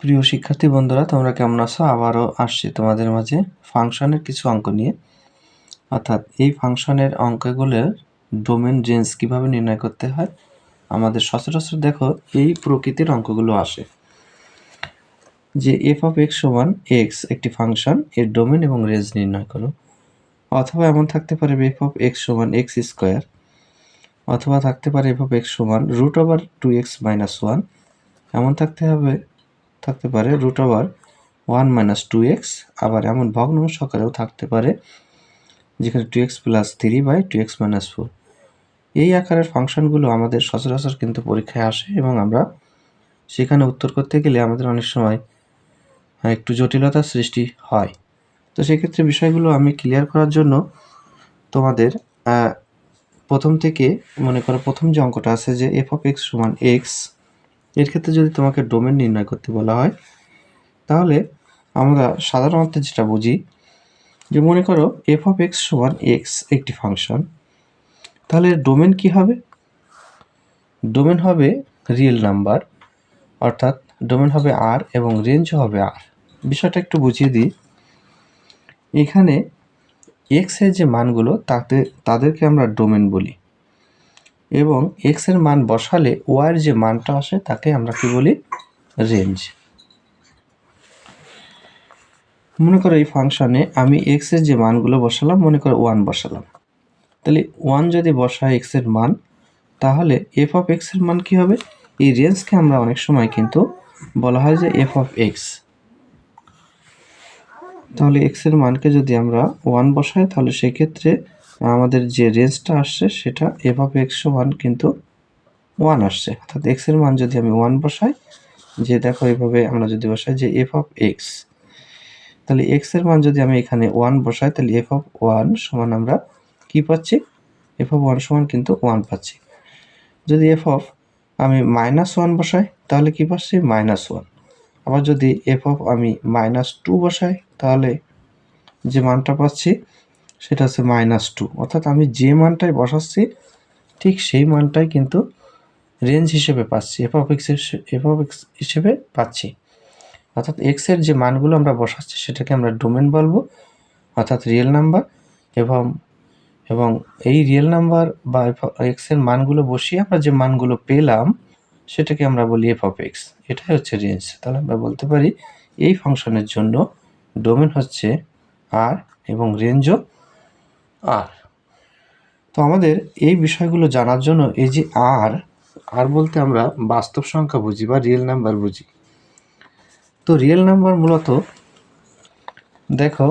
প্রিয় শিক্ষার্থী বন্ধুরা, তোমরা কেমন আছো? আবারও আসছি তোমাদের মাঝে ফাংশনের কিছু অঙ্ক নিয়ে। অর্থাৎ এই ফাংশনের অঙ্কগুলোর ডোমেন রেঞ্জ কিভাবে নির্ণয় করতে হয়। আমাদের সচরাচর দেখো এই প্রকৃতির অঙ্কগুলো আসে যে এফ অফ এক্স সমান এক্স একটি ফাংশন, এর ডোমেন এবং রেঞ্জ নির্ণয় করো। অথবা এমন থাকতে পারে এফ অফ এক্স সমান এক্স স্কোয়ার, অথবা থাকতে পারে এফ অফ এক্স সমান রুট ওভার 2x - 1, এমন থাকতে পারে রুট ওভার 1 - 2x। আবার এমন ভগ্নাংশ আকারেও থাকতে পারে যেখানে 2x + 3/2x - 4। এই আকারের ফাংশনগুলো আমাদের সচরাচর কিন্তু পরীক্ষায় আসে এবং আমরা সেখানে উত্তর করতে গেলে আমাদের অনেক সময় একটু জটিলতার সৃষ্টি হয়। তো সেক্ষেত্রে বিষয়গুলো আমি ক্লিয়ার করার জন্য তোমাদের প্রথম থেকে মনে করো প্রথম যে অঙ্কটা আছে যে এফ অফ এক্স সমান এক্স, এর ক্ষেত্রে যদি তোমাকে ডোমেন নির্ণয় করতে বলা হয় তাহলে আমরা সাধারণত যেটা বুঝি যে মনে করো এফ অফ এক্স সমান এক্স একটি ফাংশন, তাহলে ডোমেন কি হবে? ডোমেন হবে রিয়েল নাম্বার, অর্থাৎ ডোমেন হবে আর এবং রেঞ্জও হবে আর। বিষয়টা একটু বুঝিয়ে দিই। এখানে এক্স এর যে মানগুলো তাদেরকে আমরা ডোমেন বলি, এবং এক্স এর মান বসালে ওয়াই এর যে মানটা আসে তাকে আমরা কি বলি? রেঞ্জ। মনে করো এই ফাংশনে আমি এক্স এর যে মানগুলো বসালাম, মনে করো 1 বসালাম, তাহলে 1 যদি বসায় এক্স এর মান, তাহলে এফ অফ এক্স এর মান কি হবে? এই রেঞ্জকে আমরা অনেক সময় কিন্তু বলা হয় যে এফ অফ এক্স। তাহলে এক্স এর মানকে যদি আমরা 1 বসাই তাহলে সেক্ষেত্রে আমাদের যে রেঞ্জটা আসছে সেটা এফ অফ এক্স সমান কিন্তু 1 আসছে। অর্থাৎ এক্স এর মান যদি আমি 1 বসাই, যে দেখো এইভাবে আমরা যদি বসাই যে এফ অফ এক্স, তাহলে এক্স এর মান যদি আমি এখানে 1 বসাই তাহলে এফ অফ 1 সমান আমরা কি পাচ্ছি? এফ অফ 1 সমান কিন্তু 1 পাচ্ছি। যদি এফ অফ আমি -1 বসাই তাহলে কি পাচ্ছি? -1। আবার যদি এফ অফ আমি -2 বসাই তাহলে যে মানটা পাচ্ছি সেটা হচ্ছে -2। অর্থাৎ আমি যে মানটাই বসাচ্ছি ঠিক সেই মানটাই কিন্তু রেঞ্জ হিসেবে পাচ্ছি, এফ অফ এক্স হিসেবে পাচ্ছি। অর্থাৎ এক্স এর যে মানগুলো আমরা বসাচ্ছি সেটাকে আমরা ডোমেন বলবো, অর্থাৎ রিয়েল নাম্বার। এবং এই রিয়েল নাম্বার বা এক্স এর মানগুলো বসিয়ে আমরা যে মানগুলো পেলাম সেটাকে আমরা বলি এফ অফ এক্স। এটাই হচ্ছে রেঞ্জ। তাহলে আমরা বলতে পারি এই ফাংশনের জন্য ডোমেন হচ্ছে আর এবং রেঞ্জও আর। তো আমাদের এই বিষয়গুলো জানার জন্য এই যে আর বলতে আমরা বাস্তব সংখ্যা বুঝি বা রিয়েল নাম্বার বুঝি। তো রিয়েল নাম্বার মূলত দেখো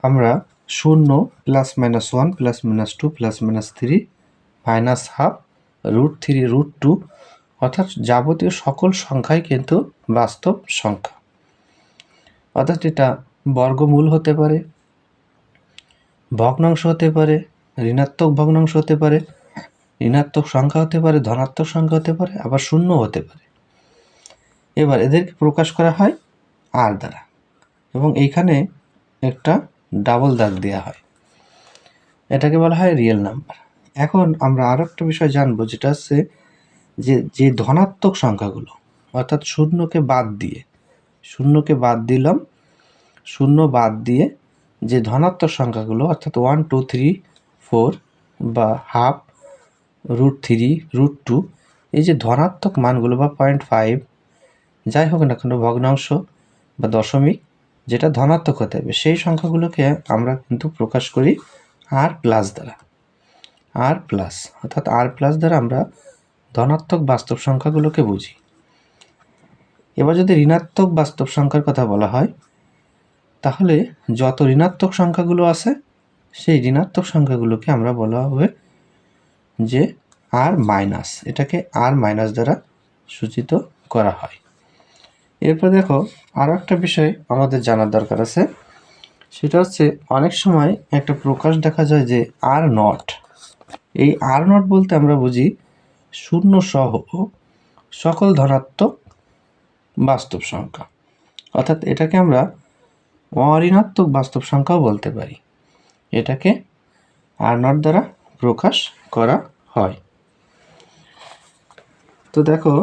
আমরা 0 +-1 +-2 +-3 -½ √3 √2, অর্থাৎ যাবতীয় সকল সংখ্যাই কিন্তু বাস্তব সংখ্যা। অর্থাৎ এটা বর্গমূল হতে পারে, ভগ্নাংশ হতে পারে, ঋণাত্মক ভগ্নাংশ হতে পারে, ঋণাত্মক সংখ্যা হতে পারে, ধনাত্মক সংখ্যা হতে পারে, আবার শূন্য হতে পারে। এবার এদেরকে প্রকাশ করা হয় আর দ্বারা, এবং এইখানে একটা ডাবল দাগ দেওয়া হয়, এটাকে বলা হয় রিয়েল নাম্বার। এখন আমরা আরও একটা বিষয় জানবো, যেটা হচ্ছে যে ধনাত্মক সংখ্যাগুলো, অর্থাৎ শূন্যকে বাদ দিলাম, শূন্য বাদ দিয়ে যে ধনাত্মক সংখ্যাগুলো, অর্থাৎ 1 2 3 4 বা ½ √3 √2, এই যে ধনাত্মক মানগুলো বা 0.5 যাই হোক না কেন, ভগ্নাংশ বা দশমিক, যেটা ধনাত্মক হতে হবে সেই সংখ্যাগুলোকে আমরা কিন্তু প্রকাশ করি আর প্লাস দ্বারা। আর প্লাস, অর্থাৎ আর প্লাস দ্বারা আমরা ধনাত্মক বাস্তব সংখ্যাগুলোকে বুঝি। এবার যদি ঋণাত্মক বাস্তব সংখ্যার কথা বলা হয়, তাহলে যত ঋণাত্মক সংখ্যাগুলো আছে সেই ঋণাত্মক সংখ্যাগুলোকে আমরা বলা হবে যে আর মাইনাস, এটাকে আর মাইনাস দ্বারা সূচিত করা হয়। এরপর দেখো আরও একটা বিষয় আমাদের জানার দরকার আছে, সেটা হচ্ছে অনেক সময় একটা প্রকাশ দেখা যায় যে আর নট। এই আর নট বলতে আমরা বুঝি শূন্য সহ সকল ধনাত্মক বাস্তব সংখ্যা, অর্থাৎ এটাকে আমরা অঋণাত্মক বাস্তব সংখ্যাও বলতে পারি। এটাকে আর নট দ্বারা প্রকাশ করা হয়। তো দেখো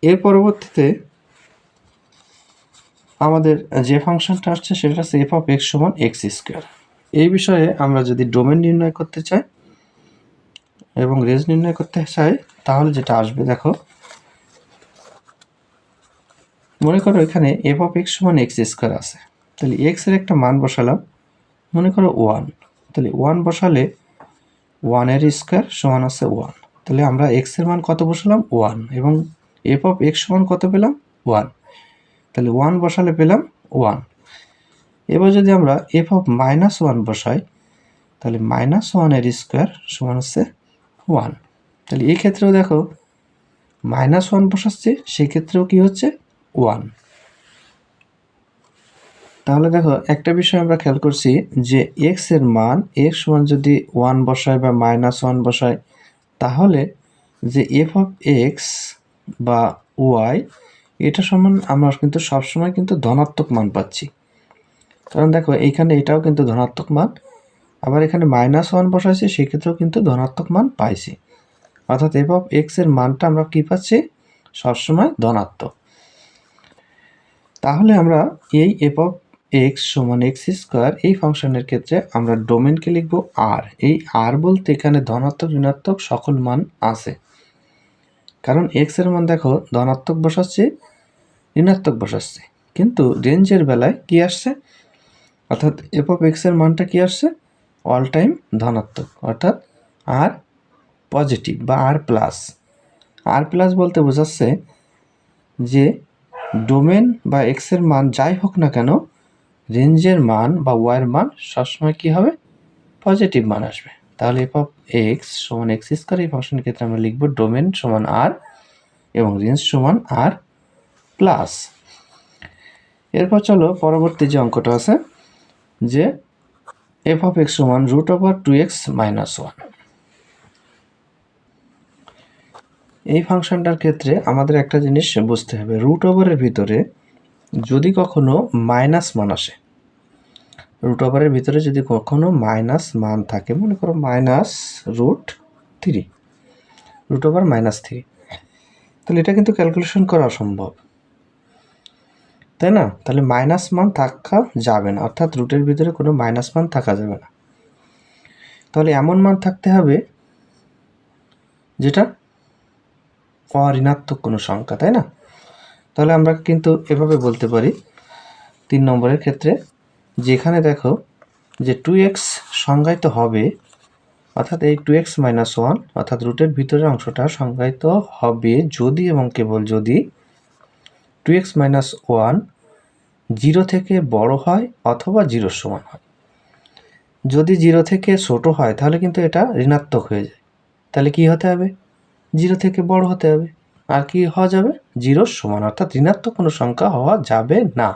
এর পরবর্তীতে আমাদের যে ফাংশনটা আসছে সেটা হচ্ছে এফ অফ এক্স সমান এক্স স্কোয়ার। এই বিষয়ে আমরা যদি ডোমেন নির্ণয় করতে চাই এবং রেঞ্জ নির্ণয় করতে চাই তাহলে যেটা আসবে দেখো, মনে করো এখানে এফ অফ এক্স সমান এক্স স্কোয়ার আছে, তাহলে এক্স এর একটা মান বসালাম, মনে করো 1, তাহলে 1 বসালে 1 এর স্কোয়ার সমান আছে 1, তাহলে আমরা এক্স এর মান কত বসালাম 1 এবং এফ অফ এক্স সমান কত পেলাম 1, তাহলে 1 বসালে পেলাম 1। এবার যদি আমরা এফ অফ -1 বসাই তাহলে -1 এর স্কোয়ার সমান হচ্ছে 1, তাহলে এই ক্ষেত্রেও দেখো -1 বসাচ্ছি, সেক্ষেত্রেও কি হচ্ছে 1। তাহলে দেখো একটা বিষয় আমরা খেয়াল করছি যে এক্স এর মান এক্স সমান যদি 1 বসায় বা -1 বসায়, তাহলে যে এফ অফ এক্স বা ওয়াই এটা সমান আমরা কিন্তু সবসময় কিন্তু ধনাত্মক মান পাচ্ছি, কারণ দেখো এইখানে এটাও কিন্তু ধনাত্মক মান, আবার এখানে -1 বসাইছি সেক্ষেত্রেও কিন্তু ধনাত্মক মান পাইছি, অর্থাৎ এফ অফ এক্স এর মানটা আমরা কি পাচ্ছি সবসময় ধনাত্মক। তাহলে আমরা এই এফ অফ এক্স সমান এক্স স্কোয়ার এই ফাংশনের ক্ষেত্রে আমরা ডোমেনকে লিখব আর। এই আর বলতে এখানে ধনাত্মক ঋণাত্মক সকল মান আছে, কারণ এক্স এর মান দেখো ধনাত্মক বসাচ্ছি ঋণাত্মক বসাচ্ছি, কিন্তু রেঞ্জের বেলায় কি আসছে, অর্থাৎ এফ অফ এক্স এর মানটা কি আসছে অল টাইম ধনাত্মক, অর্থাৎ আর পজিটিভ বা আর প্লাস। আর প্লাস বলতে বোঝাচ্ছে যে ডোমেন বা এক্স এর মান যাই হোক না কেন, রেঞ্জের মান বা ওয়াইয়ের মান সবসময় কি হবে পজিটিভ মান আসবে। তাহলে এফ অফ এক্স সমান এক্স স্কোয়ার এই ফাংশনের ক্ষেত্রে আমরা লিখব ডোমেন সমান আর এবং রেঞ্জ সমান আর প্লাস। এরপর চলো পরবর্তী যে অঙ্কটা আছে যে এফ অফ এক্স সমান √2x - 1। এই ফাংশনটার ক্ষেত্রে আমাদের একটা জিনিস বুঝতে হবে, রুট ওভারের ভিতরে যদি কখনো মাইনাস মান আসে, রুট ওভারের ভিতরে যদি কখনো মাইনাস মান থাকে, মনে করো -√3, রুট ওভার -3, তাহলে এটা কিন্তু ক্যালকুলেশন করা অসম্ভব, তাই না? তাহলে মাইনাস মান থাকা যাবে না, অর্থাৎ রুটের ভিতরে কোনো মাইনাস মান থাকা যাবে না। তাহলে এমন মান থাকতে হবে যেটা অঋণাত্মক কোনো সংখ্যা, তাই না? তাহলে আমরা কিন্তু এভাবে বলতে পারি 3 নম্বরের ক্ষেত্রে, যেখানে দেখো যে 2x সংজ্ঞায়িত হবে, অর্থাৎ এই 2x - 1 অর্থাৎ রুটের ভিতরের অংশটা সংজ্ঞায়িত হবে যদি এবং কেবল যদি 2x - 1 0 থেকে বড় হয় অথবা 0 সমান হয়। যদি 0 থেকে ছোট হয় তাহলে কিন্তু এটা ঋণাত্মক হয়ে যায়, তাহলে কি হতে হবে 0 থেকে বড় হতে হবে, আর কি হওয়া যাবে 0 সমান, অর্থাৎ ঋণাত্মক কোনো সংখ্যা হওয়া যাবে না।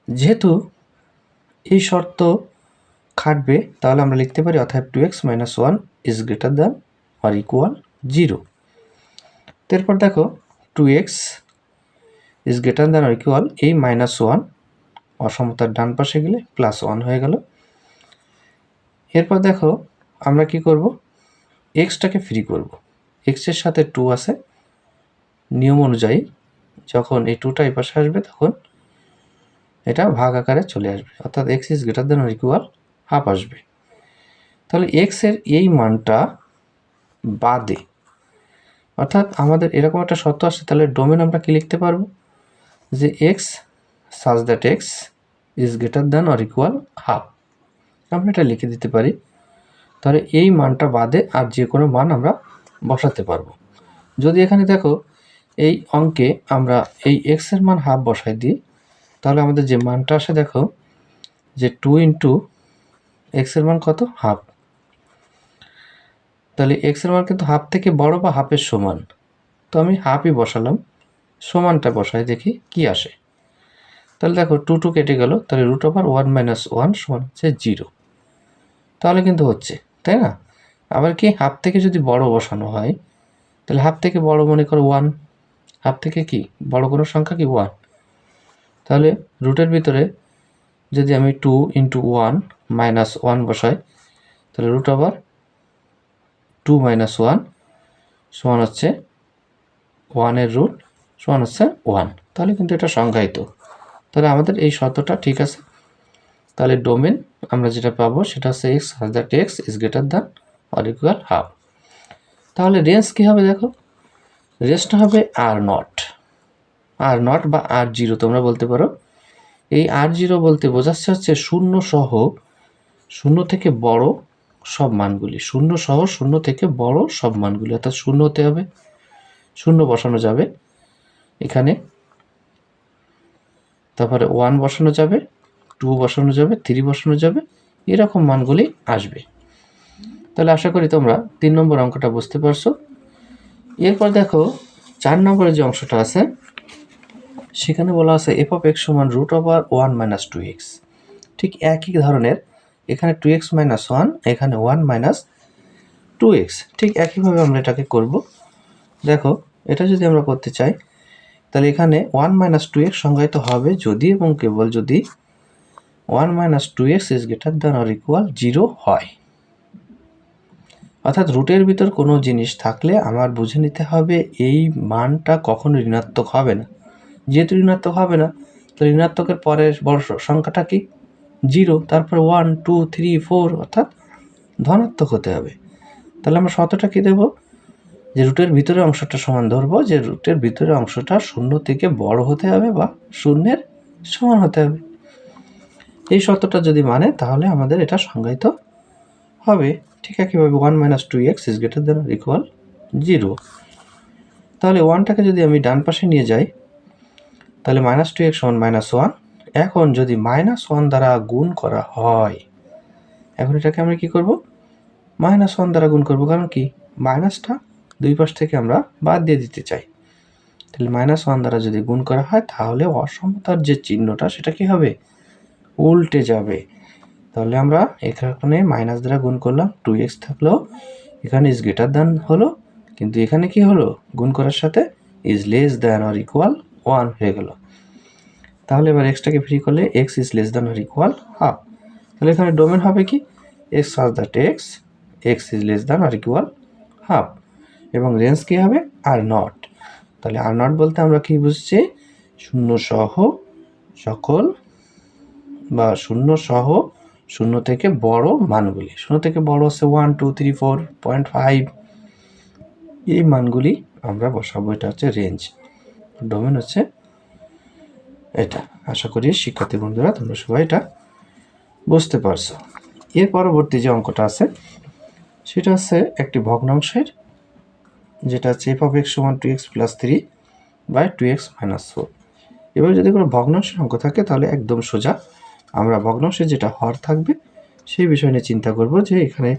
যেহেতু এই শর্ত খাটবে তাহলে আমরা লিখতে পারি অতএব 2x - 1 is greater than or equal 0। এরপর দেখো 2x is greater than or equal এই -1 অসমতার ডান পাশে গেলে +1 হয়ে গেল। এরপর দেখো আমরা কি করব, এক্সটাকে ফ্রি করব, এক্সের সাথে 2 আছে, নিয়ম অনুযায়ী যখন এই 2টা এই পাশে আসবে তখন এটা ভাগ আকারে চলে আসবে, অর্থাৎ x is greater than or equal half আসবে। তাহলে x এর এই মানটা বাদে, অর্থাৎ আমাদের এরকম একটা শর্ত আসছে, তাহলে ডোমেন আমরা কি লিখতে পারবো যে x such that x is greater than or equal half, আমরা এটা লিখে দিতে পারি। তাহলে এই মানটা বাদে আর যে কোনো মান আমরা বসাতে পারবো। যদি এখানে দেখো এই অঙ্কে আমরা এই x এর মান হাফ বসাই দিই, তাহলে আমাদের যে মানটা আসে দেখো যে 2 ইন্টু x এর মান কত হাফ, তাহলে x এর মান কিন্তু হাফ থেকে বড় বা হাফের সমান, তো আমি হাফই বসালাম, সমানটা বসাই দেখি কি আসে। তাহলে দেখো 2 কেটে গেল, তাহলে √1 - 1 সমান হচ্ছে 0, তাহলে কিন্তু হচ্ছে, তাই না? আবার কি হাফ থেকে যদি বড় বসানো হয় তাহলে হাফ থেকে বড় মনে করো 1, হাফ থেকে কি বড় কোনো সংখ্যা কি 1, তাহলে রুটের ভিতরে যদি আমি 2 ইন্টু 1 মাইনাস 1 বসাই তাহলে √2 - 1 সমান হচ্ছে 1 এর রুট সমান হচ্ছে 1। তাহলে কিন্তু এটা সংজ্ঞায়িত। তাহলে আমাদের এই শর্তটা ঠিক আছে। তাহলে ডোমেন আমরা যেটা পাবো সেটা হচ্ছে x such that x is greater than or equal half. তাহলে রেঞ্জ কী হবে দেখো, রেঞ্জটা হবে আর নট বা R0 তোমরা বলতে পারো। এই R0 বলতে বোঝাচ্ছে হচ্ছে শূন্য সহ শূন্য থেকে বড় সব মানগুলি, শূন্য সহ শূন্য থেকে বড় সব মানগুলি, অর্থাৎ শূন্য হতে হবে, শূন্য বসানো যাবে এখানে, তারপরে 1 বসানো যাবে, 2 বসানো যাবে, 3 বসানো যাবে, এরকম মানগুলি আসবে। তাহলে আশা করি তোমরা 3 নম্বর অঙ্কটা বুঝতে পারছো। এরপর দেখো 4 নম্বরের যে অংশটা আছে সেখানে বলা আছে এফ অফ এক্স সমান রুট ওভার 1 মাইনাস 2x। ঠিক একই ধরনের, এখানে 2x মাইনাস 1, এখানে 1 মাইনাস 2x, ঠিক একইভাবে আমরা এটাকে করব। দেখো এটা যদি আমরা করতে চাই তাহলে এখানে 1 মাইনাস 2x সংজ্ঞায়িত হবে যদি এবং কেবল যদি 1 minus 2x is greater than or equal 0 হয়। অর্থাৎ রুটের ভিতর কোনো জিনিস থাকলে আমার বুঝে নিতে হবে এই মানটা কখনো ঋণাত্মক হবে না। যেহেতু ঋণাত্মক হবে না, তো ঋণাত্মকের পরের বড় সংখ্যাটা কি 0, তারপর 1 2 3 4 অর্থাৎ ধনাত্মক হতে হবে। তাহলে আমরা শর্তটা কি দেব, যে রুটের ভিতরে অংশটা সমান ধরবো, যে রুটের ভিতরে অংশটা শূন্য থেকে বড় হতে হবে বা শূন্যের সমান হতে হবে। এই শর্তটা যদি মানে তাহলে আমাদের এটা সংজ্ঞায়িত হবে। ঠিক একইভাবে 1 minus 2x is greater than or equal 0। তাহলে 1টাকে যদি আমি ডান পাশে নিয়ে যাই তাহলে মাইনাস 2x সমান মাইনাস 1। এখন যদি মাইনাস 1 দ্বারা গুণ করা হয়, এখন এটাকে আমরা কি করব, মাইনাস 1 দ্বারা গুণ করব, কারণ কি মাইনাসটা দুই পাশ থেকে আমরা বাদ দিয়ে দিতে চাই। তাহলে মাইনাস 1 দ্বারা যদি গুণ করা হয় তাহলে অসমতার যে চিহ্নটা সেটা কি হবে, উল্টে যাবে। তাহলে আমরা এখানে মাইনাস দ্বারা গুণ করলাম, 2x থাকলেও এখানে ইজ গ্রেটার দ্যান হলো, কিন্তু এখানে কি হলো, গুণ করার সাথে is less than or equal 1 হয়ে গেল। তাহলে এবার এক্সটাকে ফ্রি করলে x is less than or equal half. তাহলে এখানে ডোমেন হবে কি, x such that x is less than or equal half, এবং রেঞ্জ কী হবে আর নট। তাহলে আর নট বলতে আমরা কি বুঝছি, শূন্য সহ সকল বা শূন্য সহ শূন্য থেকে বড় মানগুলি, শূন্য থেকে বড় হচ্ছে 1 2 3 4.5, এই মানগুলি আমরা বসাবো। এটা হচ্ছে রেঞ্জ, ডোমেন হচ্ছে এটা। আশা করি শিক্ষার্থী বন্ধুরা তোমরা সবাই এটা বুঝতে পারছো। এর পরবর্তী যে অঙ্কটা আছে সেটা হচ্ছে একটি ভগ্নাংশের, যেটা হচ্ছে এফ অফ এক্স সমান 2x plus 3 by 2x minus 4। এবার যদি কোনো ভগ্নাংশের অঙ্ক থাকে তাহলে একদম সোজা আমরা ভগ্নাংশের যেটা হর থাকবে সেই বিষয় নিয়ে চিন্তা করব, যে এখানে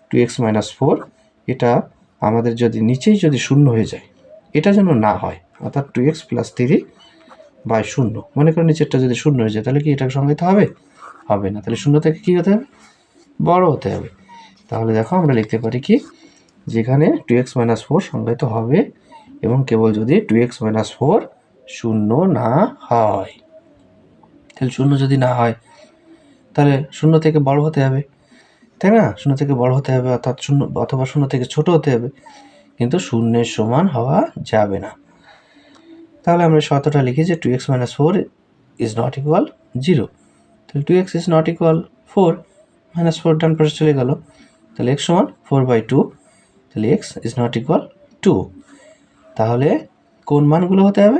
2x মাইনাস 4 এটা আমাদের যদি নিচেই যদি শূন্য হয়ে যায়, এটা যেন না হয়, অর্থাৎ 2x প্লাস 3 বাই 0, মনে করো নিচেরটা যদি শূন্য হয়ে যায় তাহলে কি এটা সংজ্ঞায়িত হবে, হবে না। তাহলে শূন্য থেকে কী হতে হবে, বড় হতে হবে। তাহলে দেখো আমরা লিখতে পারি কি, যেখানে 2x মাইনাস 4 সংজ্ঞায়িত হবে এবং কেবল যদি 2x মাইনাস 4 শূন্য না হয়। তাহলে শূন্য যদি না হয় তাহলে শূন্য থেকে বড় হতে হবে, তাই না, শূন্য থেকে বড় হতে হবে, অর্থাৎ শূন্য অথবা শূন্য থেকে ছোট হতে হবে, কিন্তু শূন্যের সমান হওয়া যাবে না। তাহলে আমরা শর্তটা লিখি যে 2x minus 4 is not equal 0। তাহলে 2x is not equal 4, minus 4 ডান পাশে চলে গেল, তাহলে x সমান 4/2, তাহলে x ইজ নট ইকুয়াল 2। তাহলে কোন মানগুলো হতে হবে,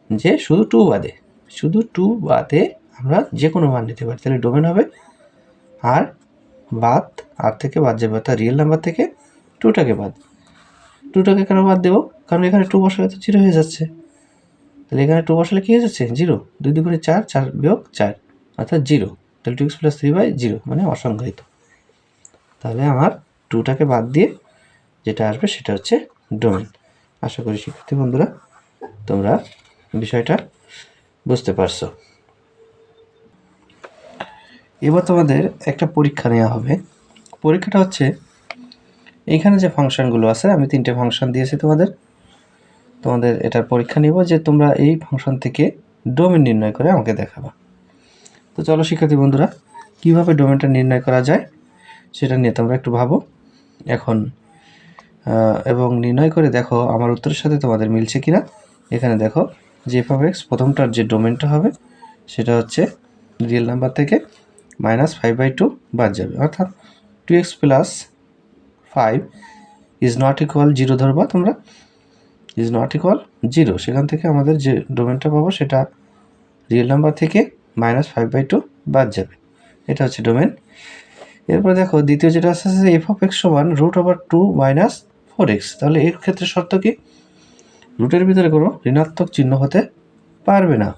যে শুধু 2 বাদে, শুধু 2 বাদে আমরা যে কোনো মান নিতে পারি। তাহলে ডোমেন হবে আর বাদ, আর থেকে বাদ যাবে, অর্থাৎ রিয়েল নাম্বার থেকে 2টাকে বাদ। 2টাকে কেন বাদ দেবো, কারণ এখানে 2 বসালে তো 0 হয়ে যাচ্ছে। তাহলে এখানে 2 বসালে কী হয়ে যাচ্ছে, 0, 2 2 4, 4 বিয়োগ 4 অর্থাৎ 0। তাহলে 2x প্লাস 3/0 মানে অসংজ্ঞায়িত। তাহলে আমার 2টাকে বাদ দিয়ে যেটা আসবে সেটা হচ্ছে ডোমেন। আশা করি শিক্ষার্থী বন্ধুরা তোমরা বিষয়টা বুঝতে পারছো। এবার তোমাদের একটা পরীক্ষা নেওয়া হবে। পরীক্ষাটা হচ্ছে এইখানে যে ফাংশনগুলো আছে, আমি 3টে ফাংশন দিয়েছি তোমাদের এটার পরীক্ষা নিব যে তোমরা এই ফাংশন থেকে ডোমেন নির্ণয় করে আমাকে দেখাবা। তো চলো শিক্ষার্থী বন্ধুরা, কীভাবে ডোমেনটা নির্ণয় করা যায় সেটা নিয়ে তোমরা একটু ভাবো এখন, এবং নির্ণয় করে দেখো আমার উত্তরের সাথে তোমাদের মিলছে কিনা। এখানে দেখো যে এফ অফ এক্স প্রথমটার যে ডোমেনটা হবে সেটা হচ্ছে রিয়েল নাম্বার থেকে -5/2 বাদ যাবে, অর্থাৎ 2x + 5 ইজ নট ইকুয়াল 0 ধরবা তোমরা, ইজ নট ইকুয়াল 0। সেখান থেকে আমাদের যে ডোমেনটা পাবো সেটা রিয়েল নাম্বার থেকে -5/2 বাদ যাবে, এটা হচ্ছে ডোমেন। এরপর দেখো দ্বিতীয় যেটা আছে এফ অফ এক্স সমান √2 - 4x। তাহলে এর ক্ষেত্রে শর্ত কি, রুটের ভিতরে কোনো ঋণাত্মক চিহ্ন হতে পারবে না।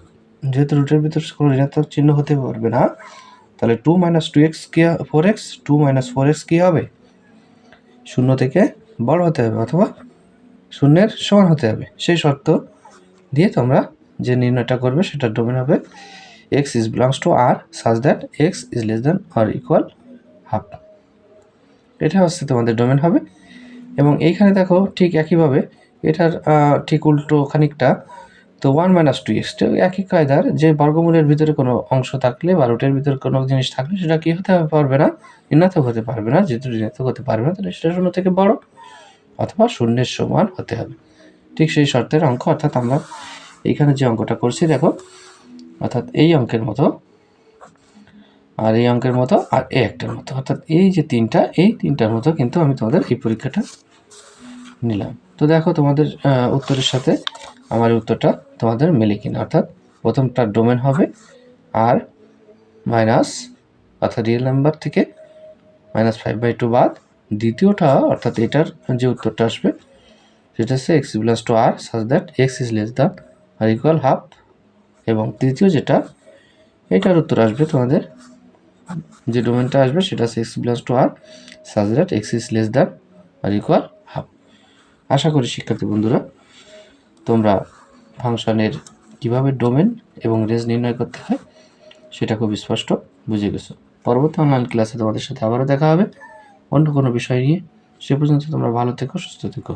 যেহেতু রুটের ভিতরে কোনো ঋণাত্মক চিহ্ন হতে পারবে না, তাহলে 2 - 2x কি 4x, 2 - 4x কি হবে, 0 থেকে বড় হতে হবে অথবা শূন্যের সমান হতে হবে। সেই শর্ত দিয়ে তোমরা যে নির্ণয়টা করবে সেটার ডোমেন হবে x is belongs to R such that x is less than or equal half। এটা হচ্ছে তোমাদের ডোমেন হবে। এবং এইখানে দেখো ঠিক একইভাবে এটার ঠিক উল্টো খানিকটা, তো 1 - 2x একই কায়দার, যে বর্গমূলের ভিতরে কোনো অংশ থাকলে বা রুটের ভিতরে কোনো জিনিস থাকলে সেটা কি হতে পারবে না, ঋণাত্মক হতে পারবে না। যেহেতু ঋণাত্মক হতে পারবে না, তাহলে সেটা 0 থেকে বড় অথবা শূন্যের সমান হতে হবে। ঠিক সেই শর্তের অঙ্ক, অর্থাৎ আমরা এইখানে যে অঙ্কটা করছি দেখো, অর্থাৎ এই অঙ্কের মতো আর এই অঙ্কের মতো আর এই একটার মতো, অর্থাৎ এই যে এই তিনটার মতো কিন্তু আমি তোমাদের এই পরীক্ষাটা নিলাম। তো দেখো তোমাদের উত্তরের সাথে আমার উত্তরটা তোমাদের মেলে কিনা, অর্থাৎ প্রথমটার ডোমেন হবে আর মাইনাস, অর্থাৎ রিয়েল নাম্বার থেকে -5/2 বাদ। দ্বিতীয়টা অর্থাৎ এটার যে উত্তরটা আসবে সেটা হচ্ছে x belongs to R such that x is less than or equal half। এবং তৃতীয় যেটা, এটার উত্তর আসবে তোমাদের যে ডোমেনটা আসবে সেটা হচ্ছে x belongs to R such that x is less than or equal half। আশা করি শিক্ষার্থী বন্ধুরা তোমরা ফাংশনের কিভাবে ডোমেন এবং রেঞ্জ নির্ণয় করতে হয় সেটা খুব স্পষ্ট বুঝে গেছো। পরবর্তী অনলাইন ক্লাসে তোমাদের সাথে আবারও দেখা হবে অন্য কোনো বিষয় নিয়ে। সে পর্যন্ত তোমরা ভালো থেকো, সুস্থ থেকো।